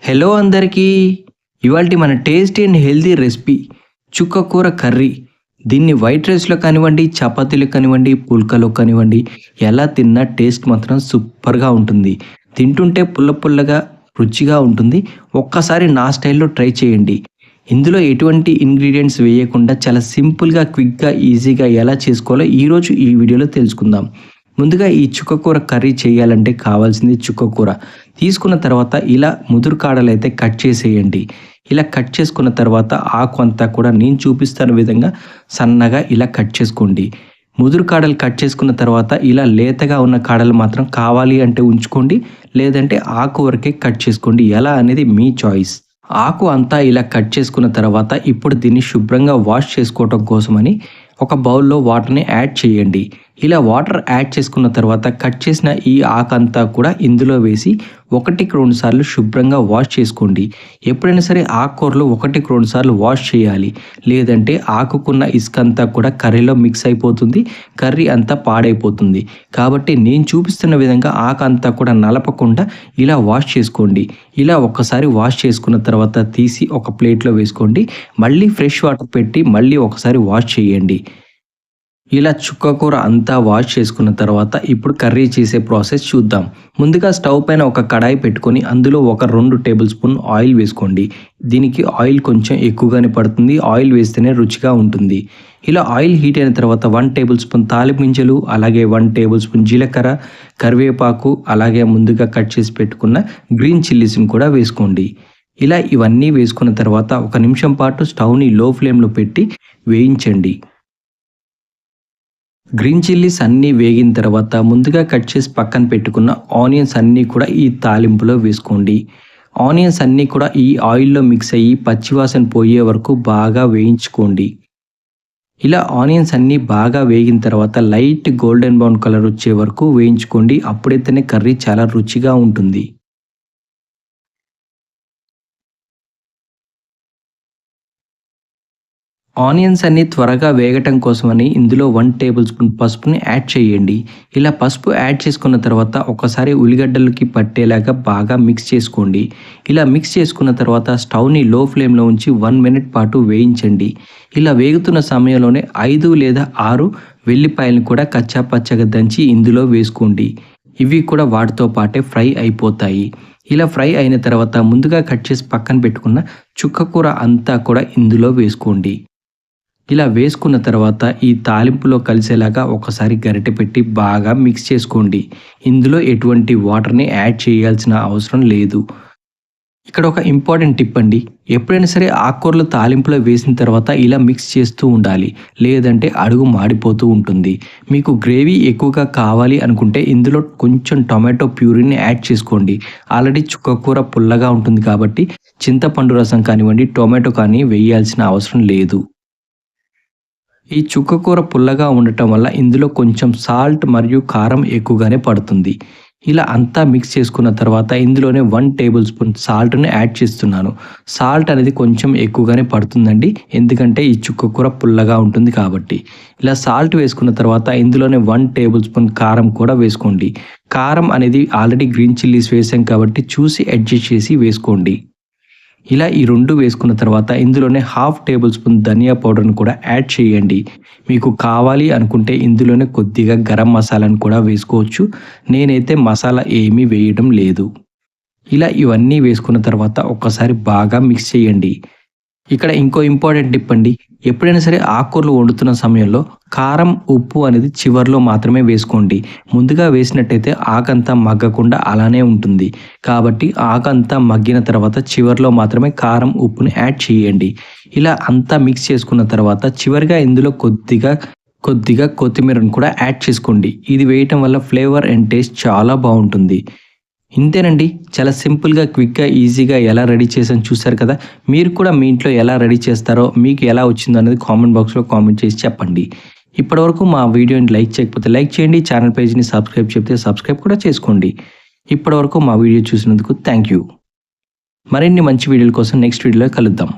Hello అందరికీ. ఇవాల్టి మన టేస్టీ అండ్ హెల్తీ రెసిపీ చుక్క కూర కర్రీ. దీన్ని వైట్ రైస్లో కానివ్వండి, చపాతీలో కానివ్వండి, పుల్కలో కానివ్వండి, ఎలా తిన్నా టేస్ట్ మాత్రం సూపర్గా ఉంటుంది. తింటుంటే పుల్ల పుల్లగా రుచిగా ఉంటుంది. ఒక్కసారి నా స్టైల్లో ట్రై చేయండి. ఇందులో ఎటువంటి ఇంగ్రీడియంట్స్ వేయకుండా చాలా సింపుల్గా, క్విక్గా, ఈజీగా ఎలా చేసుకోవాలో ఈరోజు ఈ వీడియోలో తెలుసుకుందాం. ముందుగా ఈ చుక్కకూర కర్రీ చేయాలంటే కావాల్సింది చుక్కకూర. తీసుకున్న తర్వాత ఇలా ముదురు కాడలు అయితే కట్ చేసేయండి. ఇలా కట్ చేసుకున్న తర్వాత ఆకు అంతా కూడా నేను చూపిస్తున్న విధంగా సన్నగా ఇలా కట్ చేసుకోండి. ముదురు కాడలు కట్ చేసుకున్న తర్వాత ఇలా లేతగా ఉన్న కాడలు మాత్రం కావాలి అంటే ఉంచుకోండి, లేదంటే ఆకు వరకే కట్ చేసుకోండి. ఎలా అనేది మీ చాయిస్. ఆకు అంతా ఇలా కట్ చేసుకున్న తర్వాత ఇప్పుడు దీన్ని శుభ్రంగా వాష్ చేసుకోవటం కోసమని ఒక బౌల్లో వాటర్ని యాడ్ చేయండి. ఇలా వాటర్ యాడ్ చేసుకున్న తర్వాత కట్ చేసిన ఈ ఆకంతా కూడా ఇందులో వేసి 1-2 సార్లు శుభ్రంగా వాష్ చేసుకోండి. ఎప్పుడైనా సరే ఆకుకూరలు 1-2 సార్లు వాష్ చేయాలి, లేదంటే ఆకుకున్న ఇసుక అంతా కూడా కర్రీలో మిక్స్ అయిపోతుంది, కర్రీ అంతా పాడైపోతుంది. కాబట్టి నేను చూపిస్తున్న విధంగా ఆకంతా కూడా నలపకుండా ఇలా వాష్ చేసుకోండి. ఇలా ఒక్కసారి వాష్ చేసుకున్న తర్వాత తీసి ఒక ప్లేట్లో వేసుకోండి. మళ్ళీ ఫ్రెష్ వాటర్ పెట్టి మళ్ళీ ఒకసారి వాష్ చేయండి. ఇలా చుక్కకూర అంతా వాష్ చేసుకున్న తర్వాత ఇప్పుడు కర్రీ చేసే ప్రాసెస్ చూద్దాం. ముందుగా స్టవ్ పైన ఒక కడాయి పెట్టుకొని అందులో ఒక 2 టేబుల్ స్పూన్ ఆయిల్ వేసుకోండి. దీనికి ఆయిల్ కొంచెం ఎక్కువగానే పడుతుంది. ఆయిల్ వేస్తేనే రుచిగా ఉంటుంది. ఇలా ఆయిల్ హీట్ అయిన తర్వాత 1 టేబుల్ స్పూన్ తాలింపు గింజలు, అలాగే 1 టేబుల్ స్పూన్ జీలకర్ర, కరివేపాకు, అలాగే ముందుగా కట్ చేసి పెట్టుకున్న గ్రీన్ చిల్లీస్ని కూడా వేసుకోండి. ఇలా ఇవన్నీ వేసుకున్న తర్వాత 1 నిమిషం పాటు స్టవ్ని లో ఫ్లేమ్లో పెట్టి వేయించండి. గ్రీన్ చిల్లీస్ అన్నీ వేగిన తర్వాత ముందుగా కట్ చేసి పక్కన పెట్టుకున్న ఆనియన్స్ అన్నీ కూడా ఈ తాలింపులో వేసుకోండి. ఆనియన్స్ అన్నీ కూడా ఈ ఆయిల్లో మిక్స్ అయ్యి పచ్చివాసన పోయే వరకు బాగా వేయించుకోండి. ఇలా ఆనియన్స్ అన్నీ బాగా వేగిన తర్వాత లైట్ గోల్డెన్ బ్రౌన్ కలర్ వచ్చే వరకు వేయించుకోండి. అప్పుడైతేనే కర్రీ చాలా రుచిగా ఉంటుంది. ఆనియన్స్ అన్ని త్వరగా వేగటం కోసమని ఇందులో 1 టేబుల్ స్పూన్ పసుపుని యాడ్ చేయండి. ఇలా పసుపు యాడ్ చేసుకున్న తర్వాత ఒకసారి ఉల్లిగడ్డలకి పట్టేలాగా బాగా మిక్స్ చేసుకోండి. ఇలా మిక్స్ చేసుకున్న తర్వాత స్టవ్ని లో ఫ్లేమ్లో ఉంచి 1 మినిట్ పాటు వేయించండి. ఇలా వేగుతున్న సమయంలోనే 5 లేదా 6 వెల్లిపాయలను కూడా కచ్చా పచ్చగా దంచి ఇందులో వేసుకోండి. ఇవి కూడా వాటితో పాటే ఫ్రై అయిపోతాయి. ఇలా ఫ్రై అయిన తర్వాత ముందుగా కట్ చేసి పక్కన పెట్టుకున్న చుక్కకూర అంతా కూడా ఇందులో వేసుకోండి. ఇలా వేసుకున్న తర్వాత ఈ తాలింపులో కలిసేలాగా ఒకసారి గరిటె పెట్టి బాగా మిక్స్ చేసుకోండి. ఇందులో ఎటువంటి వాటర్ని యాడ్ చేయాల్సిన అవసరం లేదు. ఇక్కడ ఒక ఇంపార్టెంట్ టిప్ అండి. ఎప్పుడైనా సరే ఆకుకూరలు తాలింపులో వేసిన తర్వాత ఇలా మిక్స్ చేస్తూ ఉండాలి, లేదంటే అడుగు మాడిపోతూ ఉంటుంది. మీకు గ్రేవీ ఎక్కువగా కావాలి అనుకుంటే ఇందులో కొంచెం టొమాటో ప్యూరీని యాడ్ చేసుకోండి. ఆల్రెడీ చుక్కకూర పుల్లగా ఉంటుంది కాబట్టి చింతపండు రసం కానివ్వండి, టొమాటో కానీ వేయాల్సిన అవసరం లేదు. ఈ చుక్కకూర పుల్లగా ఉండటం వల్ల ఇందులో కొంచెం సాల్ట్ మరియు కారం ఎక్కువగానే పడుతుంది. ఇలా అంతా మిక్స్ చేసుకున్న తర్వాత ఇందులోనే 1 టేబుల్ స్పూన్ సాల్ట్ని యాడ్ చేస్తున్నాను. సాల్ట్ అనేది కొంచెం ఎక్కువగానే పడుతుందండి, ఎందుకంటే ఈ చుక్కకూర పుల్లగా ఉంటుంది కాబట్టి. ఇలా సాల్ట్ వేసుకున్న తర్వాత ఇందులోనే 1 టేబుల్ స్పూన్ కారం కూడా వేసుకోండి. కారం అనేది ఆల్రెడీ గ్రీన్ చిల్లీస్ వేసాం కాబట్టి చూసి అడ్జస్ట్ చేసి వేసుకోండి. ఇలా ఈ 2 వేసుకున్న తర్వాత ఇందులోనే 1/2 టేబుల్ స్పూన్ ధనియా పౌడర్ని కూడా యాడ్ చేయండి. మీకు కావాలి అనుకుంటే ఇందులోనే కొద్దిగా గరం మసాలాను కూడా వేసుకోవచ్చు. నేనైతే మసాలా ఏమీ వేయడం లేదు. ఇలా ఇవన్నీ వేసుకున్న తర్వాత ఒక్కసారి బాగా మిక్స్ చేయండి. ఇక్కడ ఇంకో ఇంపార్టెంట్ టిప్ అండి. ఎప్పుడైనా సరే ఆకుకూరలు వండుతున్న సమయంలో కారం, ఉప్పు అనేది చివర్లో మాత్రమే వేసుకోండి. ముందుగా వేసినట్టయితే ఆకంతా మగ్గకుండా అలానే ఉంటుంది. కాబట్టి ఆకంతా మగ్గిన తర్వాత చివర్లో మాత్రమే కారం, ఉప్పుని యాడ్ చేయండి. ఇలా అంతా మిక్స్ చేసుకున్న తర్వాత చివరిగా ఇందులో కొద్దిగా కొత్తిమీరను కూడా యాడ్ చేసుకోండి. ఇది వేయటం వల్ల ఫ్లేవర్ అండ్ టేస్ట్ చాలా బాగుంటుంది. ఇంతేనండి. చాలా సింపుల్గా, క్విక్గా, ఈజీగా ఎలా రెడీ చేసాను చూసారు కదా. మీరు కూడా మీ ఇంట్లో ఎలా రెడీ చేస్తారో, మీకు ఎలా వచ్చిందో అనేది కామెంట్ బాక్స్లో కామెంట్ చేసి చెప్పండి. ఇప్పటివరకు మా వీడియోని లైక్ చేయకపోతే లైక్ చేయండి. ఛానల్ పేజ్ని సబ్స్క్రైబ్ చెప్తే సబ్స్క్రైబ్ కూడా చేసుకోండి. ఇప్పటివరకు మా వీడియో చూసినందుకు థ్యాంక్ యూ. మరిన్ని మంచి వీడియోల కోసం నెక్స్ట్ వీడియోలో కలుద్దాం.